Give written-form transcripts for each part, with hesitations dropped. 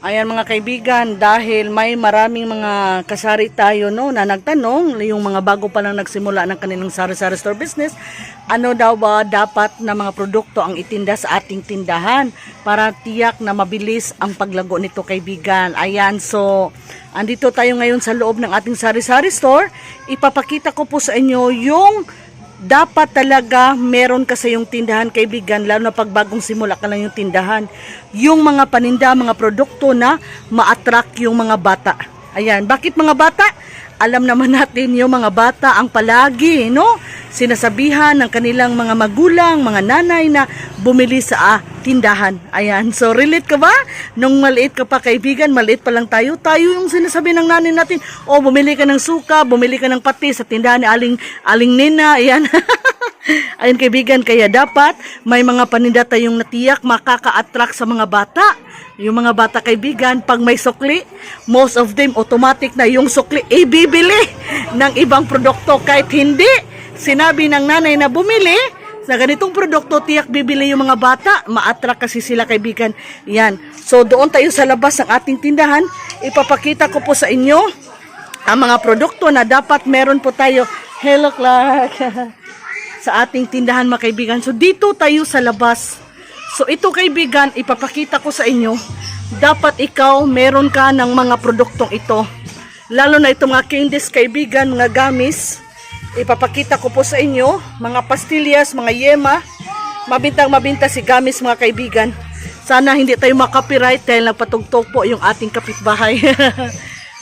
Ayan mga kaibigan, dahil may maraming mga kasari tayo no, na nagtanong, yung mga bago pa lang nagsimula ng kanilang sari-sari store business, ano daw ba dapat na mga produkto ang itinda sa ating tindahan para tiyak na mabilis ang paglago nito kaibigan. Ayan, so andito tayo ngayon sa loob ng ating sari-sari store. Ipapakita ko po sa inyo yung dapat talaga meron ka sa yung tindahan kaibigan, lalo na pag bagong simula ka lang yung tindahan, yung mga paninda, mga produkto na ma-attract yung mga bata. Ayan, bakit mga bata? Alam naman natin yung mga bata ang palagi, no? Sinasabihan ng kanilang mga magulang, mga nanay na bumili sa tindahan. Ayan, so relate ka ba? Nung maliit ka pa kaibigan, maliit pa lang tayo yung sinasabi ng nanay natin, oh bumili ka ng suka, bumili ka ng pati sa tindahan ni Aling Nina. Ayan. Ayun kaibigan, kaya dapat may mga paninda tayong natiyak makaka-attract sa mga bata. Yung mga bata kaibigan, pag may sukli, most of them automatic na yung sukli ibibili ng ibang produkto. Kahit hindi sinabi ng nanay na bumili sa ganitong produkto, tiyak bibili yung mga bata. Ma-attract kasi sila kaibigan. Yan. So doon tayo sa labas ng ating tindahan. Ipapakita ko po sa inyo ang mga produkto na dapat meron po tayo. Hello Clark. Sa ating tindahan mga kaibigan. So dito tayo sa labas. So ito kaibigan, ipapakita ko sa inyo. Dapat ikaw meron ka ng mga produktong ito. Lalo na itong mga candies kaibigan, mga gamis. Ipapakita ko po sa inyo, mga pastillas, mga yema. Mabintang-mabinta si gamis mga kaibigan. Sana hindi tayo makapiright dahil nagpatugtog po yung ating kapitbahay.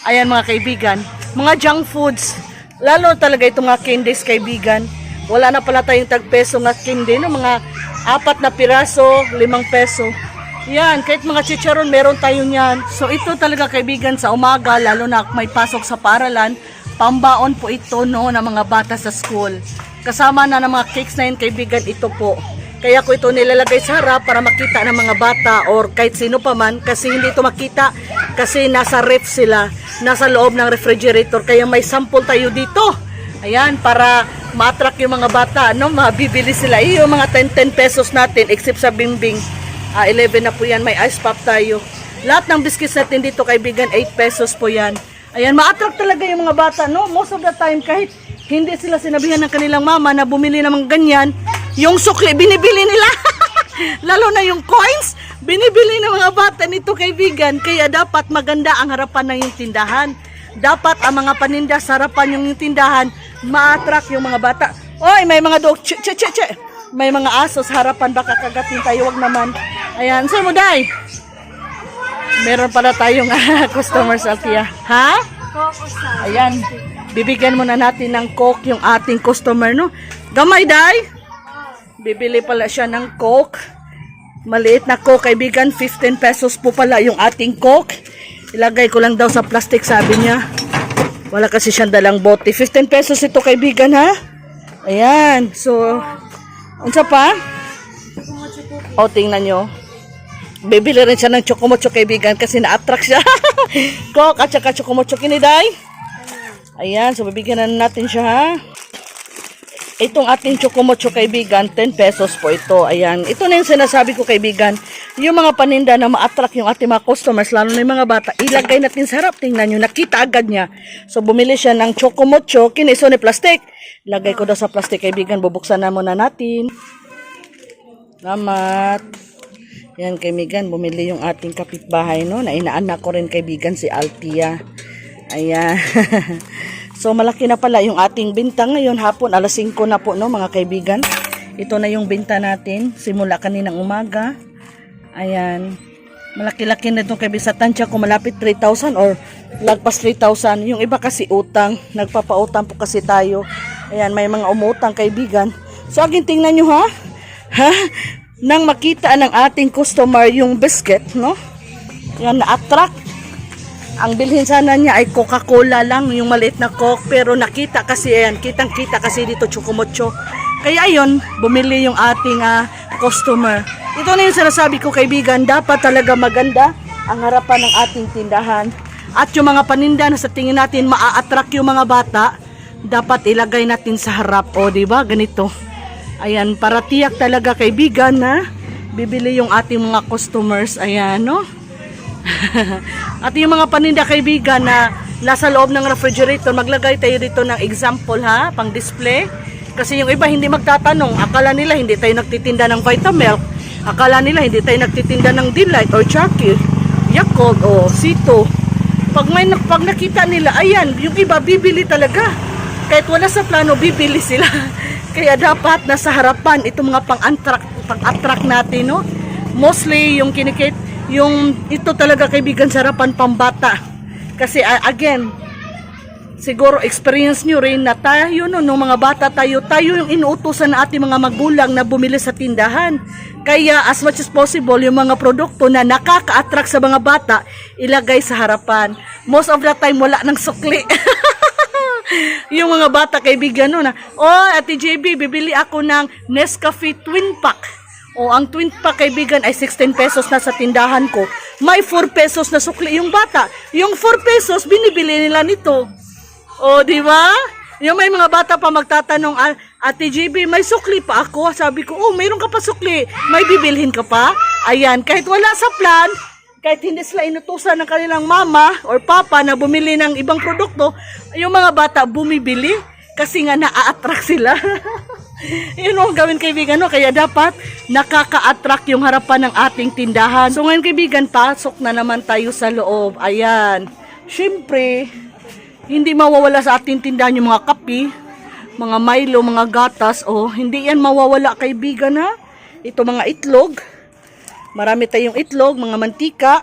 Ayan mga kaibigan. Mga junk foods. Lalo talaga itong mga candies kaibigan. Wala na pala tayong tagpeso nga candy, no? Mga 4 na piraso, 5 peso. Yan, kahit mga chicharon meron tayo niyan. So ito talaga kaibigan sa umaga, lalo na may pasok sa paaralan, pambaon po ito no ng mga bata sa school. Kasama na ng mga cakes na yun kaibigan, ito po. Kaya ko ito nilalagay sa harap para makita ng mga bata or kahit sino pa man, kasi hindi ito makita kasi nasa ref sila, nasa loob ng refrigerator. Kaya may sample tayo dito. Ayan, para ma-attract yung mga bata, no? Mabibili sila. Yung mga 10 pesos natin, except sa Bingbing. 11 na po yan, may ice pop tayo. Lahat ng biscuits natin dito, kaibigan, 8 pesos po yan. Ayan, ma-attract talaga yung mga bata, no? Most of the time, kahit hindi sila sinabihan ng kanilang mama na bumili ng mga ganyan, yung sukli, binibili nila. Lalo na yung coins, binibili ng mga bata nito, kaibigan. Kaya dapat maganda ang harapan ng yung tindahan. Dapat ang mga paninda sa harapan yung tindahan, ma-attract yung mga bata. Oy, may mga dog, may mga aso sa harapan, baka kagatin tayo, wag naman. Ayan, saan mo day? Meron pala tayong customers Althea. Ha? Ayan, bibigyan muna natin ng Coke yung ating customer, no? Gamay day? Bibili pala siya ng Coke. Maliit na Coke, kaibigan, 15 pesos po pala yung ating Coke. Ilagay ko lang daw sa plastic, sabi niya. Wala kasi siyang dalang bote. 15 pesos ito kaibigan ha. Ayan. So, unsa pa? O, tingnan nyo. Bibili rin siya ng chocomocho kaibigan kasi na-attract siya. Coke at saka chocomocho kiniday. Ayan. So, bibigyan na natin siya ha. Itong ating chocomocho kaibigan, 10 pesos po ito. Ayan. Ito na yung sinasabi ko kaibigan. Yung mga paninda na ma-attract yung ating mga customers, lalo na yung mga bata, ilagay natin sa harap. Tingnan nyo, nakita agad niya. So, bumili siya ng chocomocho, kiniso ni plastic. Ilagay ko daw sa plastic kaibigan. Bubuksan na muna natin. Salamat. Yan kaibigan, bumili yung ating kapitbahay, no? Na inaanak ko rin kaibigan si Althea. Ayan. So, malaki na pala yung ating binta ngayon. Hapon, alas 5 na po, no, mga kaibigan. Ito na yung binta natin. Simula kaninang umaga. Ayan. Malaki-laki na itong kaibigan. Sa tansya ko, malapit 3,000 or lagpas 3,000. Yung iba kasi utang. Nagpapautang po kasi tayo. Ayan, may mga umutang kaibigan. So, aging tingnan nyo, ha? Ha? Nang makita ng ating customer yung biscuit, no? Yan, na-attract. Ang bilhin sana niya ay Coca-Cola lang, yung maliit na Coke, pero nakita kasi, ayan, kitang-kita kasi dito chocomocho. Kaya ayun, bumili yung ating customer. Ito na yung sinasabi ko kaibigan, dapat talaga maganda ang harapan ng ating tindahan. At yung mga paninda na sa tingin natin maa-attract yung mga bata, dapat ilagay natin sa harap. O, diba? Ganito. Ayan, para tiyak talaga kaibigan na bibili yung ating mga customers. Ayan, no? At yung mga paninda kaibigan na nasa loob ng refrigerator, maglagay tayo dito ng example ha, pang display. Kasi yung iba hindi magtatanong, akala nila hindi tayo nagtitinda ng Vitamilk, akala nila hindi tayo nagtitinda ng Delight or Chucky, Yakult o Sito. Pag nakita nila, ayan, yung iba bibili talaga. Kahit wala sa plano, bibili sila. Kaya dapat nasa harapan itong mga pang-attract natin, no? Mostly yung yung ito talaga kaibigan sa harapan pambata. Kasi again, siguro experience nyo rin na tayo no, nung mga bata tayo yung inuutusan na ating mga magulang na bumili sa tindahan. Kaya as much as possible, yung mga produkto na nakaka-attract sa mga bata, ilagay sa harapan. Most of the time, wala nang sukli. Yung mga bata kaibigan no na, oh Ate JB, bibili ako ng Nescafe Twin Pack. O ang Twin Pack kaibigan ay 16 pesos na sa tindahan ko. May 4 pesos na sukli yung bata. Yung 4 pesos, binibili nila nito. O, di ba? Yung may mga bata pa magtatanong, Ate JB, may sukli pa ako. Sabi ko, oh, mayroon ka pa sukli. May bibilhin ka pa? Ayan, kahit wala sa plan, kahit hindi sila inutusan ng kanilang mama or papa na bumili ng ibang produkto, yung mga bata bumibili kasi nga na-attract sila. Yun ang gawin kaibigan, no? Kaya dapat nakaka-attract yung harapan ng ating tindahan. So ngayon kaibigan, pasok na naman tayo sa loob. Ayan. Siyempre, hindi mawawala sa ating tindahan yung mga kape, mga Milo, mga gatas. Oh, hindi yan mawawala kaibigan ha. Ito mga itlog. Marami tayong itlog, mga mantika.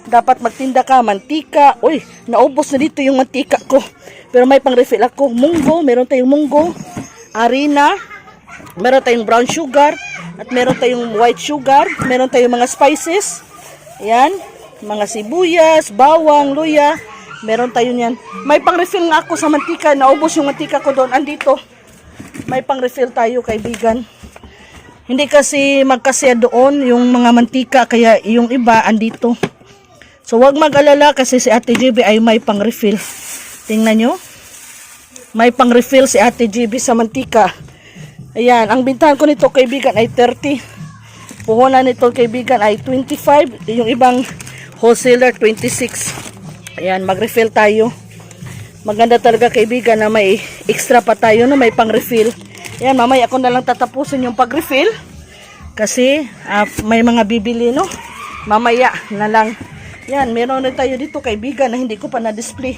Dapat magtinda ka, mantika. Uy, naubos na dito yung mantika ko. Pero may pang-refill ako. Munggo, meron tayong munggo. Harina. Meron tayong brown sugar. At meron tayong white sugar. Meron tayong mga spices. Ayan. Mga sibuyas, bawang, luya. Meron tayo niyan. May pang-refill nga ako sa mantika. Naubos yung mantika ko doon. Andito. May pang-refill tayo, kaibigan. Hindi kasi magkasya doon yung mga mantika, kaya yung iba andito. So wag mag-alala kasi si Ate GB ay may pang-refill. Tingnan nyo. May pang-refill si Ate GB sa mantika. Ayan, ang bintahan ko nito kaibigan ay 30. Puhunan nito kaibigan ay 25. Yung ibang wholesaler 26. Ayan, mag-refill tayo. Maganda talaga kaibigan na may extra pa tayo no, may pang-refill. Ayan, mamaya ako na lang tatapusin yung pag-refill. Kasi may mga bibili, no? Mamaya na lang. Yan, meron na tayo dito, kaibigan, na hindi ko pa na-display.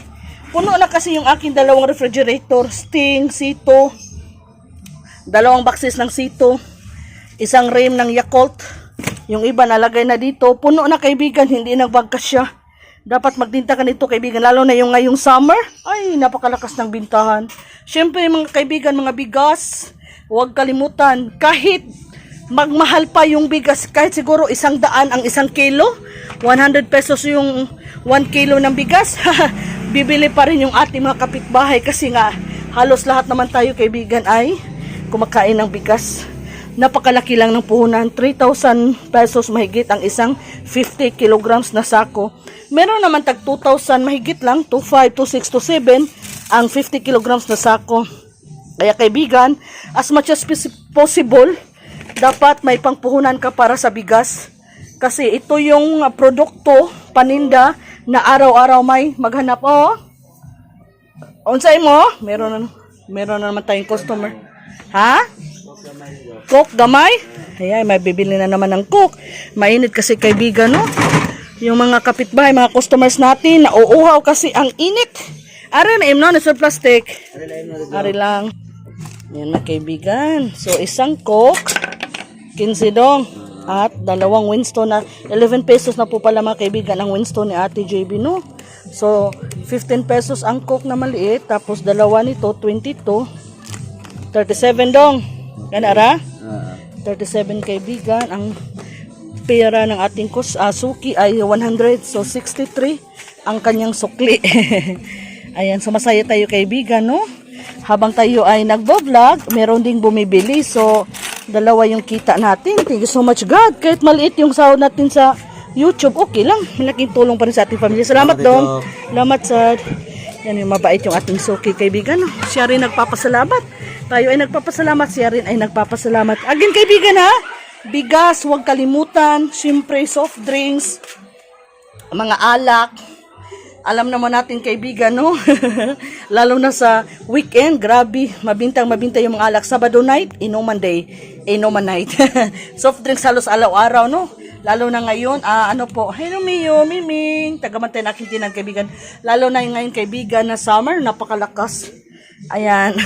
Puno na kasi yung aking dalawang refrigerator. Sting, Sito. Dalawang boxes ng Sito. Isang rim ng Yakult. Yung iba nalagay na dito. Puno na, kaibigan, hindi nagbagkas siya. Dapat magtinta ka nito, kaibigan. Lalo na yung ngayong summer. Ay, napakalakas ng bintahan. Siyempre, mga kaibigan, mga bigas, huwag kalimutan. Kahit magmahal pa yung bigas, kahit siguro 100 ang 1 kilo, 100 pesos yung 1 kilo ng bigas, bibili pa rin yung ating mga kapitbahay. Kasi nga, halos lahat naman tayo, kaibigan, ay kumakain ng bigas. Napakalaki lang ng puhunan. 3,000 pesos mahigit ang isang 50 kilograms na sako. Meron naman tag 2,000 mahigit lang, 2,500, 2,600, 2,700 ang 50 kilograms na sako. Kaya kaibigan, as much as possible, dapat may pangpuhunan ka para sa bigas. Kasi ito yung produkto, paninda, na araw-araw may maghanap. Oh, unsay mo? Meron na naman tayong customer. Ha? Coke gamay? Ayan, may bibili na naman ng Coke. Mainit kasi kaibigan, no? Yung mga kapitbahay, mga customers natin, nauuhaw kasi ang init. Ari na imno, nasa plastic. Ari lang. Yan mga kaibigan. So, isang Coke, 15 dong. At dalawang Winston na, 11 pesos na po pala mga kaibigan ang Winston ni Ate JB, no? So, 15 pesos ang Coke na maliit. Tapos, dalawa nito, 22. 37 dong. Ganara? 37 kaibigan. Ang pera ng ating suki ay 100. So, 63 ang kanyang sukli. Ayan, so masaya tayo kaibigan, no? Habang tayo ay nagbo-vlog, meron ding bumibili. So, dalawa yung kita natin. Thank you so much, God. Kahit maliit yung sahod natin sa YouTube, okay lang. Malaking tulong pa rin sa ating pamilya. Salamat, Dong. Salamat, Sad. Yan yung mabait yung ating suki kaibigan, no? Siya rin nagpapasalamat. Tayo ay nagpapasalamat, siya rin ay nagpapasalamat. Again kaibigan ha, bigas, huwag kalimutan, siyempre soft drinks, mga alak. Alam naman natin kaibigan, no? Lalo na sa weekend, grabe, mabintang-mabinta yung mga alak. Sabado night, inuman day, inuman night. Soft drinks halos araw-araw, no? Lalo na ngayon, ano po, hello Mio, Miming, tagamantay na aking tinan kaibigan. Lalo na ngayon kaibigan na summer, napakalakas. Ayan.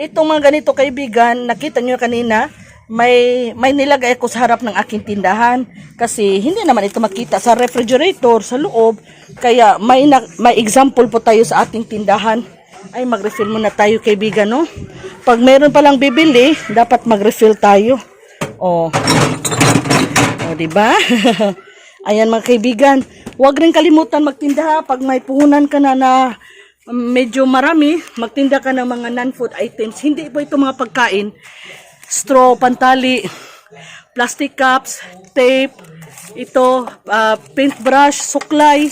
Itong mga ganito kaibigan, nakita nyo kanina, may nilagay ako sa harap ng aking tindahan kasi hindi naman ito makita sa refrigerator sa loob, kaya may example po tayo sa ating tindahan. Ay, mag-refill muna tayo kaibigan, no? Pag meron palang bibili, dapat mag-refill tayo. Oh, di ba? Ayan mga kaibigan, huwag rin kalimutan magtinda pag may puhunan ka na medyo marami, magtinda ka ng mga non-food items. Hindi po ito mga pagkain. Straw, pantali, plastic cups, tape, ito, paintbrush, suklay,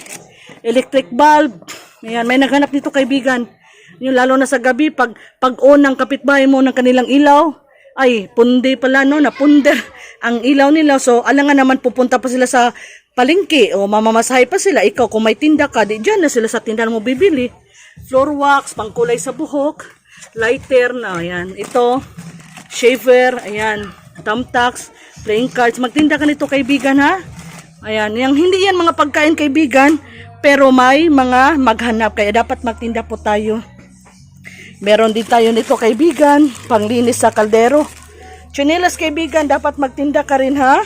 electric bulb. Ayan, may naghanap dito kaibigan. Yung lalo na sa gabi, pag on ng kapitbahay mo ng kanilang ilaw, ay, pundi pala, no, napunder ang ilaw nila. So, alangan naman pupunta pa sila sa palengke o mamamasahe pa sila. Ikaw, kung may tinda ka, di dyan na sila sa tindahan mo bibili. Floor wax, pangkulay sa buhok, lighter na, ayan, ito, shaver, ayan, thumbtacks, playing cards. Magtinda ka nito kaibigan, ha? Ayan, hindi yan mga pagkain kaibigan, pero may mga maghanap, kaya dapat magtinda po tayo. Meron din tayo nito kaibigan, panglinis sa kaldero. Chinelas kaibigan, dapat magtinda ka rin, ha?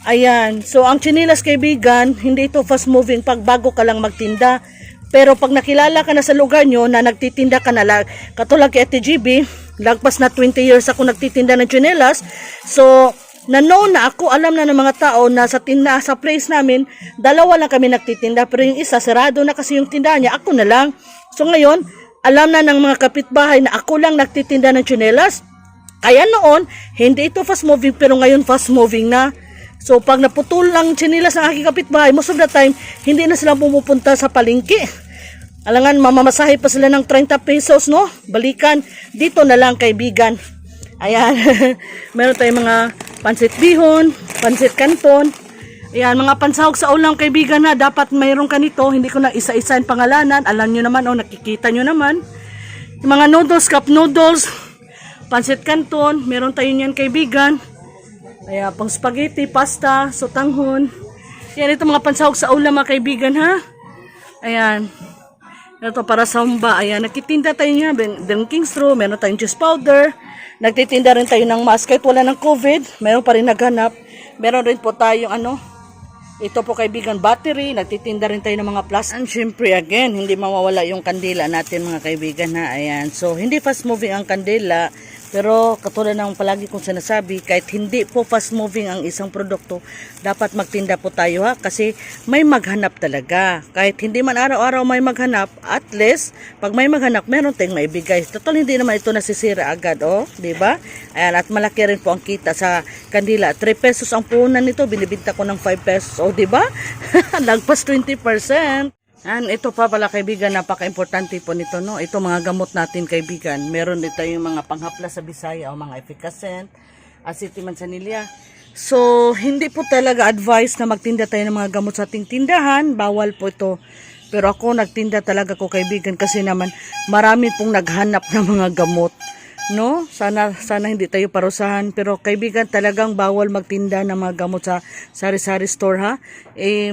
Ayan, so ang chinelas kaibigan, hindi ito fast moving pag bago ka lang magtinda. Pero pag nakilala ka na sa lugar nyo na nagtitinda ka na lang, katulad kay Ate GB, lagpas na 20 years ako nagtitinda ng tsinelas. So, na-know na ako, alam na ng mga tao na sa place namin, dalawa lang kami nagtitinda. Pero yung isa, sarado na kasi yung tindahan niya, ako na lang. So ngayon, alam na ng mga kapitbahay na ako lang nagtitinda ng tsinelas. Kaya noon, hindi ito fast moving, pero ngayon fast moving na. So, pag naputol lang tsinelas ng aking kapitbahay, most of the time, hindi na sila pumupunta sa palengke. Alangan, mamamasahe pa sila ng 30 pesos, no? Balikan, dito na lang, kaibigan. Ayan, meron tayong mga pansit bihon, pansit canton. Ayan, mga pansahog sa ulam, kaibigan na. Dapat mayroon ka nito, hindi ko na isa-isa yung pangalanan. Alam nyo naman, nakikita nyo naman. Yung mga noodles, cup noodles, pansit canton, meron tayo niyan, kaibigan. Ayan, pang spaghetti, pasta, sotanghon. Yan, ito mga pansahog sa ulam mga kaibigan, ha? Ayan. Ito para sa humba. Ayan, nagtitinda tayo niya. Drinking straw, meron tayong juice powder. Nagtitinda rin tayo ng mask. Kahit wala ng COVID, meron pa rin naghanap. Meron rin po tayong ito po kaibigan, battery. Nagtitinda rin tayo ng mga plus. And syempre again, hindi mawawala yung kandila natin mga kaibigan, ha? Ayan. So, hindi fast moving ang kandila. Pero katulad ng palagi kong sinasabi, kahit hindi po fast moving ang isang produkto, dapat magtinda po tayo, ha? Kasi may maghanap talaga. Kahit hindi man araw-araw may maghanap, at least pag may maghanap, meron tayong maibigay. Total hindi naman ito nasisira agad, oh, di ba? Ayan, at malaki rin po ang kita sa kandila. 3 pesos ang puhunan nito, binibinta ko ng 5 pesos, oh, di ba? Lagpas 20%. Ito pa pala kaibigan, napaka-importante po nito, no? Ito mga gamot natin kaibigan. Meron dito yung mga panghapla sa Bisaya o mga efficacent, aceti manzanilla. So, hindi po talaga advice na magtinda tayo ng mga gamot sa ating tindahan. Bawal po ito. Pero ako nagtinda talaga ko kaibigan kasi naman marami pong naghanap ng mga gamot. No? Sana hindi tayo parusahan. Pero kaibigan, talagang bawal magtinda ng mga gamot sa sari-sari store, ha?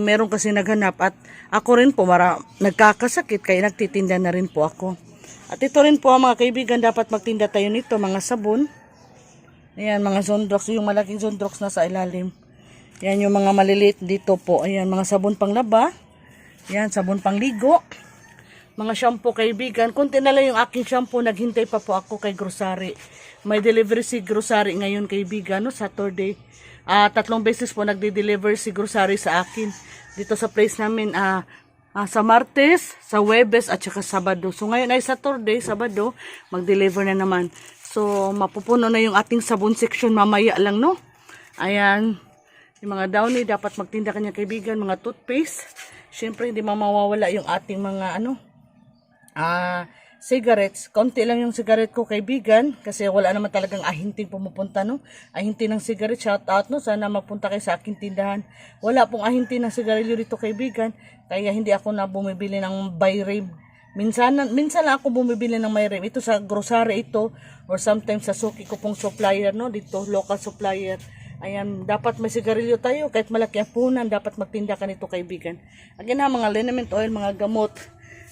Meron kasi naghanap at ako rin po nagkakasakit kaya nagtitinda na rin po ako. At ito rin po mga kaibigan, dapat magtinda tayo nito, mga sabon. Ayan, mga Zondrox, yung malaking Zondrox na sa ilalim. Ayan, yung mga maliliit dito po. Ayan, mga sabon panglaba. Ayan, sabon pangligo. Mga shampoo kaibigan, kunti na lang yung aking shampoo, naghintay pa po ako kay grocery. May delivery si grocery ngayon kaibigan, no, Saturday. 3 beses po nagde-deliver si grocery sa akin. Dito sa place namin, sa Martes, sa Huwebes, at saka Sabado. So ngayon ay Saturday, Sabado, mag-deliver na naman. So mapupuno na yung ating sabon section mamaya lang, no. Ayan, yung mga downy, dapat magtinda kanya kaibigan, mga toothpaste. Siyempre hindi mawawala yung ating mga cigarettes. Konti lang yung cigarette ko, kaibigan, kasi wala naman talagang ahinting pumupunta, no? Ahinting ng cigarette, shout out, no? Sana mapunta kayo sa aking tindahan. Wala pong ahinting ng sigarilyo dito, kaibigan, kaya hindi ako na bumibili ng buy rib. Minsan lang ako bumibili ng may rib. Ito sa grocery ito, or sometimes sa suki ko pong supplier, no? Dito, local supplier. Ayan, dapat may sigarilyo tayo, kahit malaki ang punan, dapat magtinda ka nito, kaibigan. Again ha, mga liniment oil, mga gamot.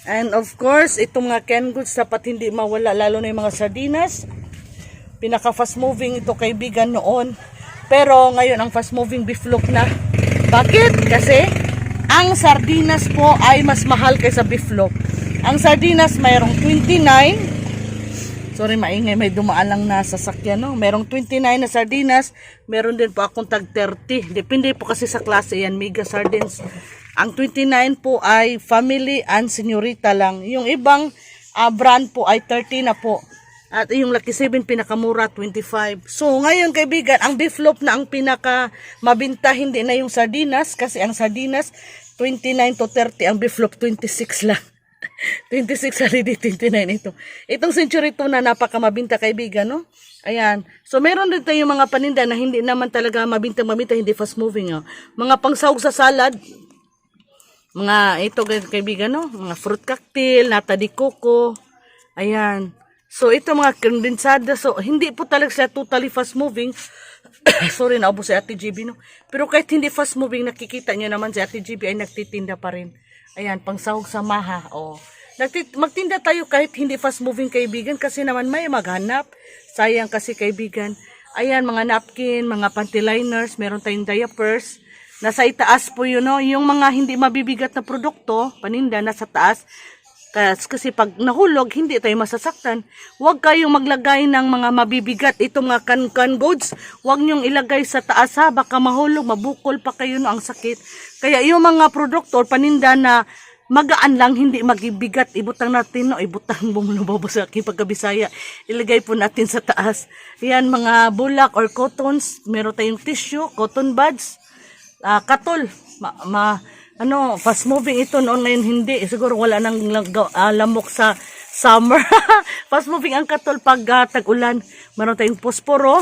And of course, itong mga canned goods dapat hindi mawala, lalo na yung mga sardinas. Pinaka fast moving ito, kaibigan, noon. Pero ngayon ang fast moving beef loaf na. Bakit? Kasi ang sardinas po ay mas mahal kaysa beef loaf. Ang sardinas mayroong 29. Sorry, maingay, may dumaan lang na sasakyan, no? Merong 29 na sardinas, meron din po akong tag 30. Depende po kasi sa klase yan, mega sardines. Ang 29 po ay family and senyorita lang. Yung ibang brand po ay 30 na po. At yung Lucky 7 pinakamura, 25. So ngayon, kaibigan, ang beef loaf na ang pinaka mabinta, hindi na yung sardinas. Kasi ang sardinas, 29 to 30. Ang beef loaf, 26 lang. 26 already, 29 ito. Itong century tuna napakamabinta, kaibigan, no? Ayan. So meron din tayong mga paninda na hindi naman talaga mabinta, hindi fast moving, oh. Mga pangsahog sa salad, mga ito, kaibigan, no? Mga fruit cocktail, nata de coco. Ayan. So ito mga kondensada, so hindi po talaga siya totally fast moving. Sorry, naubos si Ate GB, no? Pero kahit hindi fast moving, nakikita nyo naman si Ate GB ay nagtitinda pa rin. Ayan, pangsahog sa maha, oh. Magtinda tayo kahit hindi fast moving, kaibigan, kasi naman may maghanap. Sayang kasi, kaibigan. Ayan, mga napkin, mga panty liners, meron tayong diapers. Nasa itaas po yun, no? Yung mga hindi mabibigat na produkto, paninda, nasa taas. Kasi pag nahulog, hindi tayo masasaktan. Huwag kayong maglagay ng mga mabibigat. Ito mga can goods, huwag nyong ilagay sa taas, ha? Baka mahulog, mabukol pa kayo, no? Ang sakit. Kaya yung mga produkto or paninda na magaan lang, hindi magibigat, ibutang natin, no? Ibutang bumulobo sa aking pagkabisaya. Ilagay po natin sa taas. Yan, mga bulak or cottons. Meron tayong tissue, cotton buds. Katol, fast moving ito noon, ngayon hindi. Siguro wala nang lamok sa summer. Fast moving ang katol pag tag-ulan. Meron tayong posporo.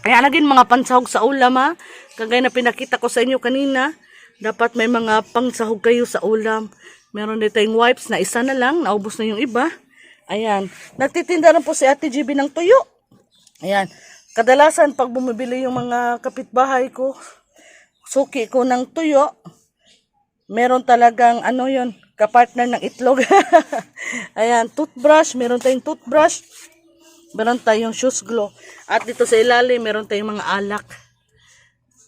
Kaya laging mga pansahog sa ulam, ha. Kagaya na pinakita ko sa inyo kanina, dapat may mga pangsahog kayo sa ulam. Meron din tayong wipes na isa na lang, naubos na yung iba. Ayan, nagtitinda rin po si Ate GB ng tuyo. Ayan, kadalasan pag bumibili yung mga kapitbahay ko, suki ko ng tuyo, meron talagang kapartner ng itlog. Ayan, toothbrush, meron tayong toothbrush, meron tayong shoes glue. At dito sa ilalim, meron tayong mga alak.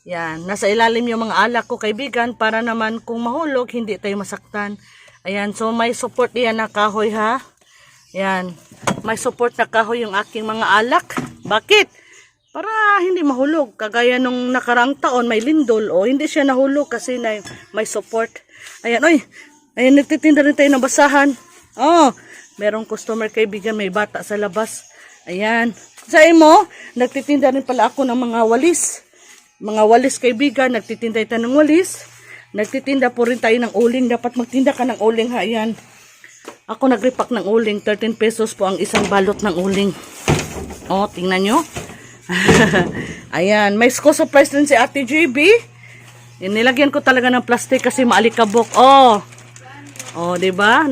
Yan, nasa ilalim yung mga alak ko, kaibigan, para naman kung mahulog, hindi tayo masaktan. Ayan, so may support yan na kahoy, ha. Yan, may support na kahoy yung aking mga alak. Bakit? Para hindi mahulog. Kagaya nung nakarang taon, may lindol. O, hindi siya nahulog kasi may support. Ayan, oy. Ayan, nagtitinda rin tayo ng basahan. Oh, merong customer, kaibigan, may bata sa labas. Ayan. Sa imo, nagtitinda rin pala ako ng mga walis. Mga walis, kaibigan, nagtitinda tayo ng walis. Nagtitinda po rin tayo ng uling. Dapat magtinda ka ng uling, ha. Ayan. Ako nagripak ng uling. 13 pesos po ang isang balot ng uling. Oh, tingnan nyo. Ayan, may school supplies din si Ate GB. Nilagyan ko talaga ng plastic kasi maalikabok. Oh, diba?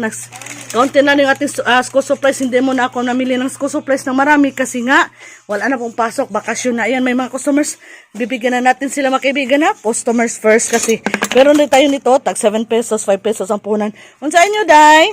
Kaunti na yung ating school supplies. Hindi mo na ako namili ng school supplies ng marami kasi nga wala na pong pasok, bakasyon na. Ayan, may mga customers, bibigyan na natin sila, mga kaibigan, ha. Customers first kasi. Pero rin tayo nito, tag 7 pesos, 5 pesos ang punan. Unsain nyo, Day?